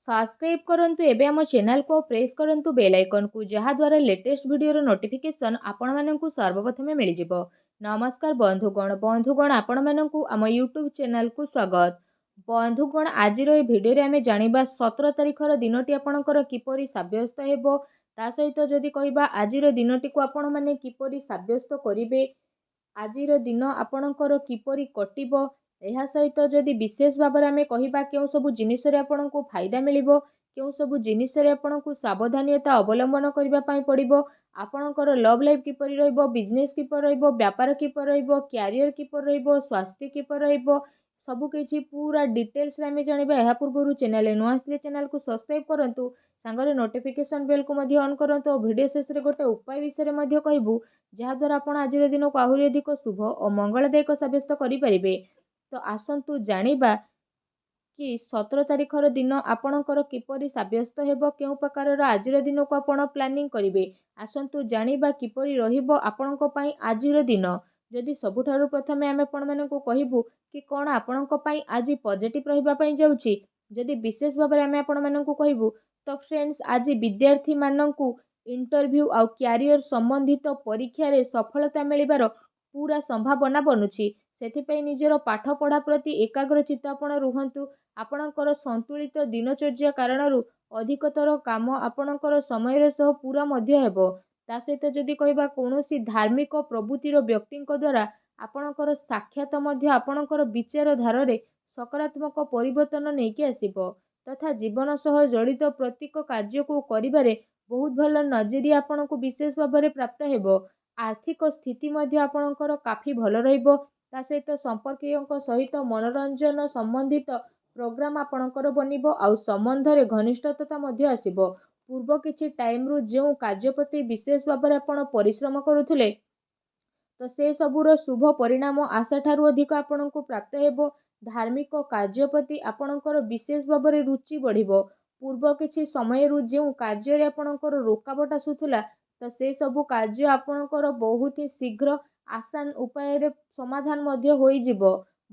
Subscribe करंतु एबे आम चैनल को प्रेस करंतु बेल आइकन को जहा द्वारा लेटेस्ट वीडियो रो नोटिफिकेशन आपण माननकु सर्वप्रथमे मिल जिवो। नमस्कार बंधुगण आपण माननकु आम यूट्यूब चैनल को स्वागत। बंधुगण आज रो वीडियो रे आमे जानिबा 17 तारिख रो दिनटी आपणकर किपरि साब्यस्त हेबो ता सहित जदि कहिबा आज रो दिनटी को आपण माने किपरि साब्यस्त करिवे आजिर दिन आपणकर किपरि कटिबो ଏହା ସହିତ ଯଦି ବିଶେଷ ଭାବରେ ଆମେ କହିବା କେଉଁ ସବୁ ଜିନିଷରେ ଆପଣଙ୍କୁ ଫାଇଦା ମିଳିବ କେଉଁ ସବୁ ଜିନିଷରେ ଆପଣଙ୍କୁ ସାବଧାନତା ଅବଲମ୍ବନ କରିବା ପାଇଁ ପଡ଼ିବ ଆପଣଙ୍କର ଲଭ୍ ଲାଇଫ୍ କିପରି ରହିବ ବିଜନେସ୍ କିପରି ରହିବ ବ୍ୟାପାର କିପରି ରହିବ କ୍ୟାରିୟର କିପରି ରହିବ ସ୍ୱାସ୍ଥ୍ୟ କିପରି ରହିବ ସବୁକିଛି ପୁରା ଡିଟେଲ୍ସରେ ଆମେ ଜାଣିବା। ଏହା ପୂର୍ବରୁ ଚ୍ୟାନେଲରେ ନୂଆ ଆସିଲେ ଚ୍ୟାନେଲକୁ ସବସ୍କ୍ରାଇବ୍ କରନ୍ତୁ, ସାଙ୍ଗରେ ନୋଟିଫିକେସନ୍ ବେଲ୍କୁ ମଧ୍ୟ ଅନ୍ କରନ୍ତୁ ଓ ଭିଡ଼ିଓ ଶେଷରେ ଗୋଟେ ଉପାୟ ବିଷୟରେ ମଧ୍ୟ କହିବୁ ଯାହାଦ୍ୱାରା ଆପଣ ଆଜିର ଦିନକୁ ଆହୁରି ଅଧିକ ଶୁଭ ଓ ମଙ୍ଗଳଦାୟକ ସାବ୍ୟସ୍ତ କରିପାରିବେ। तो आसंतु जानिबा कि 17 तारिखर दिन आपणकर किपरि साब्यस्त हेबो केउ प्रकारर आजिर दिन को आपण प्लानिंग करिवे आसंतु जानिबा किपरि रहिबो आपणको पई आजिर दिन। जदि सबुठारु प्रथमे आमे आपण मानकु कहिबु कि कोन आपणको पई आजि पॉजिटिव रहिबा पई जाउछि जदि विशेष भाबरे आमे आपण मानकु कहिबु तो फ्रेंड्स आजि विद्यार्थी मानकु इंटरव्यू आ कैरियर संबंधित परीक्षा रे सफलता मिलिबार पूरा संभावना बनुछि। सेथिपई निजर पाठ पढ़ा प्रति एकाग्रचित्त आपण रुहंतु। आपणकर संतुलित दिनचर्या कारणरू अधिकतर काम आपणकर समय सह पूरा मध्य हेबो। ता सहित जदि कहिबा कोनोसी धार्मिक प्रवृत्तिर व्यक्तिଙ୍କ द्वारा आपणकर साक्षात मध्य आपणकर विचार धारे सकारात्मक परिवर्तन नेकी आसीबो तथा जीवन सह जड़ित प्रत्येक कार्य को करिबारे बहुत भल नजरिया आपणको विशेष भाबरे प्राप्त हेबो। आर्थिक स्थिति मध्य आपणकर काफी भल रहिबो। ता सहित संपर्कीयों सहित मनोरंजन संबंधित प्रोग्राम आपणकर बनिबो आउ संबंधरे घनिष्ठता मध्य आसीबो। पूर्व किछि टाइम रु जेउ कार्य प्रति विशेष भाबरे आपण परिश्रम करूथुले तो से सबुर शुभ परिणाम आशा ठारू अधिक आपणको प्राप्त हेबो। धार्मिक कार्य प्रति आपणकर विशेष भाबरे रुचि बढ़िबो। पूर्व किछि समय रु जेउ कार्य रे आपणकर रोकावट आसुथुला तो से सबु कार्य आपणकर बहुत ही शीघ्र आसान उपाय रे समाधान मध्य होई जिवो।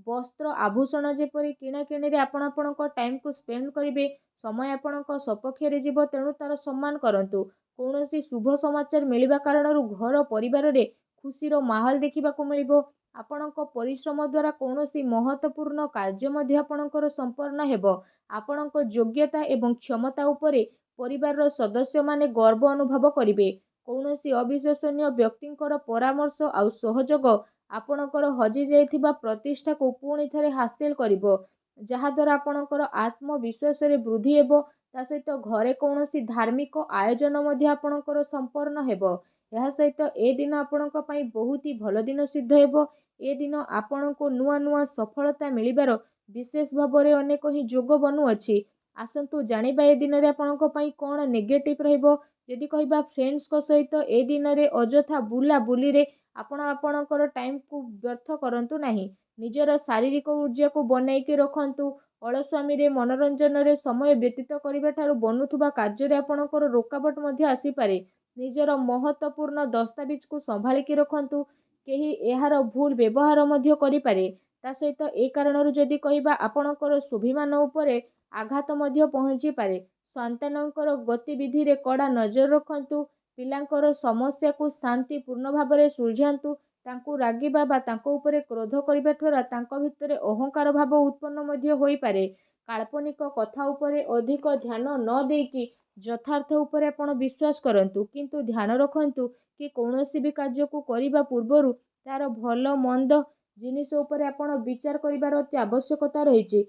वस्त्र आभूषण जेपरि किणाकिणी रे आपण आपणको टाइम को स्पेंड करिवे समय आपणको सपक्ष रे जिवो तेणु तार सम्मान करंतु। कोनोसी शुभ समाचार मिलिबा कारणरू घर परिवार रे खुशीर माहौल देखिबाकू मिलिबो। आपणको परिश्रम द्वारा कोनोसी महत्वपूर्ण कार्य मध्य आपणकर संपन्न हेबो। आपणको योग्यता एवं क्षमता उपरे परिवार सदस्य माने गर्व अनुभव करिवे। कोनोसी अविश्वसनीय व्यक्तिंकर परामर्श आउ सहयोग आपणकर हजि जाइथिबा प्रतिष्ठा को पुणी थरे हासिल करिवो जहा द्वारा आपणकर आत्मविश्वास रे वृद्धि हेबो। ता सहित घरे कोनोसी धार्मिक आयोजन मध्य आपणकर संपन्न हेबो। ଏହା ସହିତ ଏ ଦିନ ଆପଣଙ୍କ ପାଇଁ ବହୁତ ହି ଭଲ ଦିନ ସିଦ୍ଧ ହେବ। ଏ ଦିନ ଆପଣଙ୍କୁ ନୂଆ ନୂଆ ସଫଳତା ମିଳିବାର ବିଶେଷ ଭାବରେ ଅନେକ ହିଁ ଯୋଗ ବନୁଅଛି। ଆସନ୍ତୁ ଜାଣିବା ଏ ଦିନରେ ଆପଣଙ୍କ ପାଇଁ କ'ଣ ନେଗେଟିଭ୍ ରହିବ। ଯଦି କହିବା ଫ୍ରେଣ୍ଡସ୍ଙ୍କ ସହିତ ଏ ଦିନରେ ଅଯଥା ବୁଲାବୁଲିରେ ଆପଣ ଆପଣଙ୍କର ଟାଇମ୍କୁ ବ୍ୟର୍ଥ କରନ୍ତୁ ନାହିଁ। ନିଜର ଶାରୀରିକ ଊର୍ଜାକୁ ବନେଇକି ରଖନ୍ତୁ। ଅଳସ୍ୱାମୀରେ ମନୋରଞ୍ଜନରେ ସମୟ ବ୍ୟତୀତ କରିବା ଠାରୁ ବନୁଥିବା କାର୍ଯ୍ୟରେ ଆପଣଙ୍କର ରୋକାବଟ ମଧ୍ୟ ଆସିପାରେ। ନିଜର ମହତ୍ୱପୂର୍ଣ୍ଣ ଦସ୍ତାବିଜକୁ ସମ୍ଭାଳିକି ରଖନ୍ତୁ। କେହି ଏହାର ଭୁଲ ବ୍ୟବହାର ମଧ୍ୟ କରିପାରେ। ତା ସହିତ ଏ କାରଣରୁ ଯଦି କହିବା ଆପଣଙ୍କର ସ୍ୱାଭିମାନ ଉପରେ ଆଘାତ ମଧ୍ୟ ପହଞ୍ଚିପାରେ। ସନ୍ତାନଙ୍କର ଗତିବିଧିରେ କଡ଼ା ନଜର ରଖନ୍ତୁ। ପିଲାଙ୍କର ସମସ୍ୟାକୁ ଶାନ୍ତିପୂର୍ଣ୍ଣ ଭାବରେ ସୁଲଝାନ୍ତୁ। ତାଙ୍କୁ ରାଗିବା ବା ତାଙ୍କ ଉପରେ କ୍ରୋଧ କରିବା ଦ୍ୱାରା ତାଙ୍କ ଭିତରେ ଅହଙ୍କାର ଭାବ ଉତ୍ପନ୍ନ ମଧ୍ୟ ହୋଇପାରେ। କାଳ୍ପନିକ କଥା ଉପରେ ଅଧିକ ଧ୍ୟାନ ନ ଦେଇକି ଯଥାର୍ଥ ଉପରେ ଆପଣ ବିଶ୍ୱାସ କରନ୍ତୁ, କିନ୍ତୁ ଧ୍ୟାନ ରଖନ୍ତୁ କି କୌଣସି ବି କାର୍ଯ୍ୟକୁ କରିବା ପୂର୍ବରୁ ତାର ଭଲ ମନ୍ଦ ଜିନିଷ ଉପରେ ଆପଣ ବିଚାର କରିବାର ଅତି ଆବଶ୍ୟକତା ରହିଛି,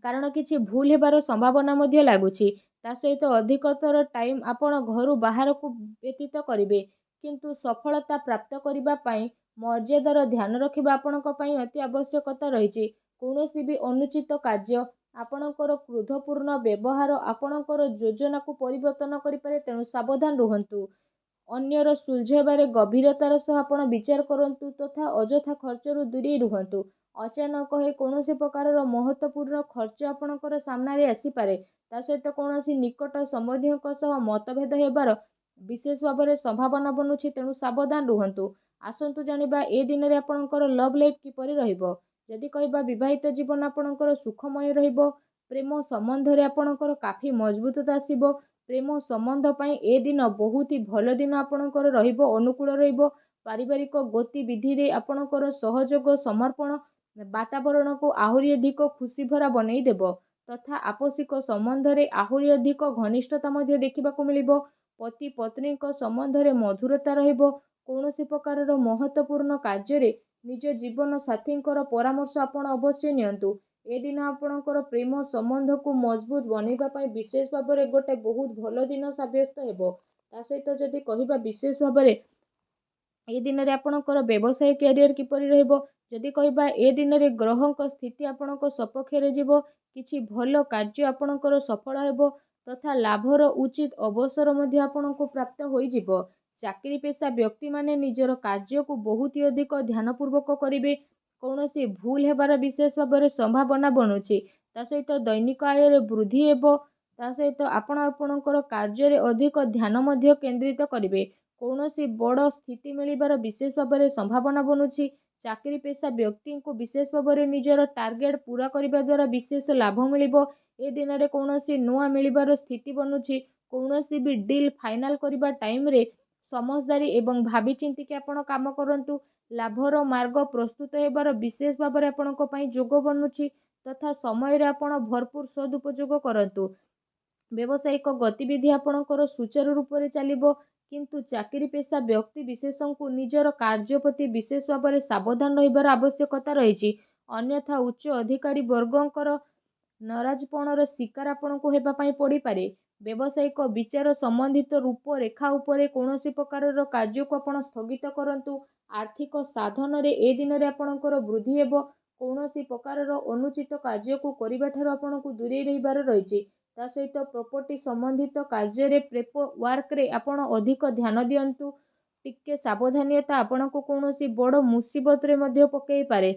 କାରଣ କିଛି ଭୁଲ ହେବାର ସମ୍ଭାବନା ମଧ୍ୟ ଲାଗୁଛି। ତା ସହିତ ଅଧିକତର ଟାଇମ୍ ଆପଣ ଘରୁ ବାହାରକୁ ବ୍ୟତୀତ କରିବେ, କିନ୍ତୁ ସଫଳତା ପ୍ରାପ୍ତ କରିବା ପାଇଁ ମର୍ଯ୍ୟାଦାର ଧ୍ୟାନ ରଖିବା ଆପଣଙ୍କ ପାଇଁ ଅତି ଆବଶ୍ୟକତା ରହିଛି। କୌଣସି ବି ଅନୁଚିତ କାର୍ଯ୍ୟ ଆପଣଙ୍କର କ୍ରୋଧପୂର୍ଣ୍ଣ ବ୍ୟବହାର ଆପଣଙ୍କର ଯୋଜନାକୁ ପରିବର୍ତ୍ତନ କରିପାରେ, ତେଣୁ ସାବଧାନ ରୁହନ୍ତୁ। ଅନ୍ୟର ସୁଲଝାଇବାରେ ଗଭୀରତାର ସହ ଆପଣ ବିଚାର କରନ୍ତୁ ତଥା ଅଯଥା ଖର୍ଚ୍ଚରୁ ଦୂରେଇ ରୁହନ୍ତୁ। ଅଚାନକ ହୋଇ କୌଣସି ପ୍ରକାରର ମହତ୍ୱପୂର୍ଣ୍ଣ ଖର୍ଚ୍ଚ ଆପଣଙ୍କର ସାମ୍ନାରେ ଆସିପାରେ। ତା ସହିତ କୌଣସି ନିକଟ ସମ୍ବନ୍ଧୀୟଙ୍କ ସହ ମତଭେଦ ହେବାର ବିଶେଷ ଭାବରେ ସମ୍ଭାବନା ବନୁଛି, ତେଣୁ ସାବଧାନ ରୁହନ୍ତୁ। ଆସନ୍ତୁ ଜାଣିବା ଏ ଦିନରେ ଆପଣଙ୍କର ଲଭ୍ ଲାଇଫ୍ କିପରି ରହିବ। ଯଦି କହିବା ବିବାହିତ ଜୀବନ ଆପଣଙ୍କର ସୁଖମୟ ରହିବ। ପ୍ରେମ ସମ୍ବନ୍ଧରେ ଆପଣଙ୍କର କାଫି ମଜବୁତତା ଆସିବ। ପ୍ରେମ ସମ୍ବନ୍ଧ ପାଇଁ ଏ ଦିନ ବହୁତ ହି ଭଲ ଦିନ ଆପଣଙ୍କର ରହିବ, ଅନୁକୂଳ ରହିବ। ପାରିବାରିକ ଗତିବିଧିରେ ଆପଣଙ୍କର ସହଯୋଗ ସମର୍ପଣ ବାତାବରଣକୁ ଆହୁରି ଅଧିକ ଖୁସିଭରା ବନେଇ ଦେବ ତଥା ଆପୋଷିକ ସମ୍ବନ୍ଧରେ ଆହୁରି ଅଧିକ ଘନିଷ୍ଠତା ମଧ୍ୟ ଦେଖିବାକୁ ମିଳିବ। ପତି ପତ୍ନୀଙ୍କ ସମ୍ବନ୍ଧରେ ମଧୁରତା ରହିବ। କୌଣସି ପ୍ରକାରର ମହତ୍ତ୍ୱପୂର୍ଣ୍ଣ କାର୍ଯ୍ୟରେ ନିଜ ଜୀବନ ସାଥୀଙ୍କର ପରାମର୍ଶ ଆପଣ ଅବଶ୍ୟ ନିଅନ୍ତୁ। ଏ ଦିନ ଆପଣଙ୍କର ପ୍ରେମ ସମ୍ବନ୍ଧକୁ ମଜବୁତ ବନେଇବା ପାଇଁ ବିଶେଷ ଭାବରେ ଗୋଟେ ବହୁତ ଭଲ ଦିନ ସାବ୍ୟସ୍ତ ହେବ। ତା ସହିତ ଯଦି କହିବା ବିଶେଷ ଭାବରେ ଏ ଦିନରେ ଆପଣଙ୍କର ବ୍ୟବସାୟ କ୍ୟାରିୟର କିପରି ରହିବ, ଯଦି କହିବା ଏ ଦିନରେ ଗ୍ରହଙ୍କ ସ୍ଥିତି ଆପଣଙ୍କ ସପକ୍ଷରେ ଯିବ, କିଛି ଭଲ କାର୍ଯ୍ୟ ଆପଣଙ୍କର ସଫଳ ହେବ ତଥା ଲାଭର ଉଚିତ ଅବସର ମଧ୍ୟ ଆପଣଙ୍କୁ ପ୍ରାପ୍ତ ହୋଇଯିବ। ଚାକିରି ପେଶା ବ୍ୟକ୍ତିମାନେ ନିଜର କାର୍ଯ୍ୟକୁ ବହୁତ ଅଧିକ ଧ୍ୟାନପୂର୍ବକ କରିବେ। କୌଣସି ଭୁଲ ହେବାର ବିଶେଷ ଭାବରେ ସମ୍ଭାବନା ବନୁଛି। ତା ସହିତ ଦୈନିକ ଆୟରେ ବୃଦ୍ଧି ହେବ। ତା ସହିତ ଆପଣ ଆପଣଙ୍କର କାର୍ଯ୍ୟରେ ଅଧିକ ଧ୍ୟାନ ମଧ୍ୟ କେନ୍ଦ୍ରିତ କରିବେ। କୌଣସି ବଡ଼ ସ୍ଥିତି ମିଳିବାର ବିଶେଷ ଭାବରେ ସମ୍ଭାବନା ବନୁଛି। ଚାକିରି ପେଶା ବ୍ୟକ୍ତିଙ୍କୁ ବିଶେଷ ଭାବରେ ନିଜର ଟାର୍ଗେଟ ପୁରା କରିବା ଦ୍ୱାରା ବିଶେଷ ଲାଭ ମିଳିବ। ଏ ଦିନରେ କୌଣସି ନୂଆ ମିଳିବାର ସ୍ଥିତି ବନୁଛି। କୌଣସି ବି ଡିଲ୍ ଫାଇନାଲ କରିବା ଟାଇମରେ ସମଝଦାରୀ ଏବଂ ଭାବି ଚିନ୍ତିକି ଆପଣ କାମ କରନ୍ତୁ। ଲାଭର ମାର୍ଗ ପ୍ରସ୍ତୁତ ହେବାର ବିଶେଷ ଭାବରେ ଆପଣଙ୍କ ପାଇଁ ଯୋଗ ବନୁଛି ତଥା ସମୟରେ ଆପଣ ଭରପୁର ସଦୁପଯୋଗ କରନ୍ତୁ। ବ୍ୟବସାୟିକ ଗତିବିଧି ଆପଣଙ୍କର ସୁଚାରୁ ରୂପରେ ଚାଲିବ, କିନ୍ତୁ ଚାକିରି ପେଶା ବ୍ୟକ୍ତି ବିଶେଷଙ୍କୁ ନିଜର କାର୍ଯ୍ୟ ପ୍ରତି ବିଶେଷ ଭାବରେ ସାବଧାନ ରହିବାର ଆବଶ୍ୟକତା ରହିଛି। ଅନ୍ୟଥା ଉଚ୍ଚ ଅଧିକାରୀ ବର୍ଗଙ୍କର ନରାଜପଣର ଶିକାର ଆପଣଙ୍କୁ ହେବା ପାଇଁ ପଡ଼ିପାରେ। ବ୍ୟବସାୟିକ ବିଚାର ସମ୍ବନ୍ଧିତ ରୂପରେଖା ଉପରେ କୌଣସି ପ୍ରକାରର କାର୍ଯ୍ୟକୁ ଆପଣ ସ୍ଥଗିତ କରନ୍ତୁ। ଆର୍ଥିକ ସାଧନରେ ଏ ଦିନରେ ଆପଣଙ୍କର ବୃଦ୍ଧି ହେବ। କୌଣସି ପ୍ରକାରର ଅନୁଚିତ କାର୍ଯ୍ୟକୁ କରିବାଠାରୁ ଆପଣଙ୍କୁ ଦୂରେଇ ରହିବାର ରହିଛି। ତା ସହିତ ପ୍ରପର୍ଟି ସମ୍ବନ୍ଧିତ କାର୍ଯ୍ୟରେ ପେପର ୱାର୍କରେ ଆପଣ ଅଧିକ ଧ୍ୟାନ ଦିଅନ୍ତୁ। ଟିକେ ସାବଧାନତା ଆପଣଙ୍କୁ କୌଣସି ବଡ଼ ମୁସିବତରେ ମଧ୍ୟ ପକାଇ ପାରେ।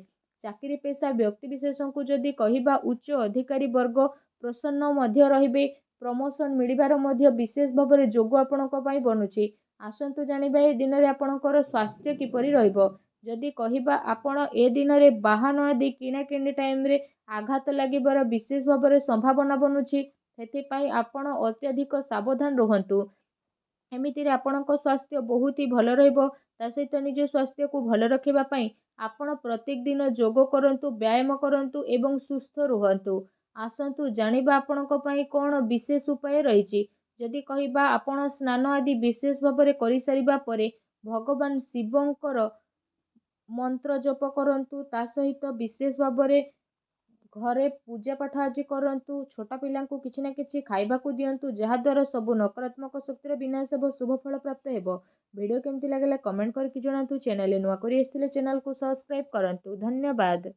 ଚାକିରି ପେଶା ବ୍ୟକ୍ତିବିଶେଷଙ୍କୁ ଯଦି କହିବା ଉଚ୍ଚ ଅଧିକାରୀ ବର୍ଗ ପ୍ରସନ୍ନ ମଧ୍ୟ ରହିବେ। ପ୍ରମୋସନ ମିଳିବାର ମଧ୍ୟ ବିଶେଷ ଭାବରେ ଯୋଗ ଆପଣଙ୍କ ପାଇଁ ବନୁଛି। ଆସନ୍ତୁ ଜାଣିବା ଏ ଦିନରେ ଆପଣଙ୍କର ସ୍ୱାସ୍ଥ୍ୟ କିପରି ରହିବ। ଯଦି କହିବା ଆପଣ ଏ ଦିନରେ ବାହନ ଆଦି କିଣାକିଣି ଟାଇମରେ ଆଘାତ ଲାଗିବାର ବିଶେଷ ଭାବରେ ସମ୍ଭାବନା ବନୁଛି। ସେଥିପାଇଁ ଆପଣ ଅତ୍ୟଧିକ ସାବଧାନ ରୁହନ୍ତୁ। ଏମିତିରେ ଆପଣଙ୍କ ସ୍ୱାସ୍ଥ୍ୟ ବହୁତ ହି ଭଲ ରହିବ। ତା ସହିତ ନିଜ ସ୍ୱାସ୍ଥ୍ୟକୁ ଭଲ ରଖିବା ପାଇଁ ଆପଣ ପ୍ରତ୍ୟେକ ଦିନ ଯୋଗ କରନ୍ତୁ, ବ୍ୟାୟାମ କରନ୍ତୁ ଏବଂ ସୁସ୍ଥ ରୁହନ୍ତୁ। ଆସନ୍ତୁ ଜାଣିବା ଆପଣଙ୍କ ପାଇଁ କ'ଣ ବିଶେଷ ଉପାୟ ରହିଛି। ଯଦି କହିବା ଆପଣ ସ୍ନାନ ଆଦି ବିଶେଷ ଭାବରେ କରିସାରିବା ପରେ ଭଗବାନ ଶିବଙ୍କର ମନ୍ତ୍ର ଜପ କରନ୍ତୁ। ତା ସହିତ ବିଶେଷ ଭାବରେ ଘରେ ପୂଜା ପାଠ ଆଜି କରନ୍ତୁ। ଛୋଟ ପିଲାଙ୍କୁ କିଛି ନା କିଛି ଖାଇବାକୁ ଦିଅନ୍ତୁ, ଯାହାଦ୍ୱାରା ସବୁ ନକାରାତ୍ମକ ଶକ୍ତିର ବିନାଶ ହେବ, ଶୁଭ ଫଳ ପ୍ରାପ୍ତ ହେବ। ଭିଡ଼ିଓ କେମିତି ଲାଗିଲା କମେଣ୍ଟ କରିକି ଜଣାନ୍ତୁ। ଚ୍ୟାନେଲରେ ନୂଆ କରି ଆସିଥିଲେ ଚ୍ୟାନେଲକୁ ସବସ୍କ୍ରାଇବ କରନ୍ତୁ। ଧନ୍ୟବାଦ।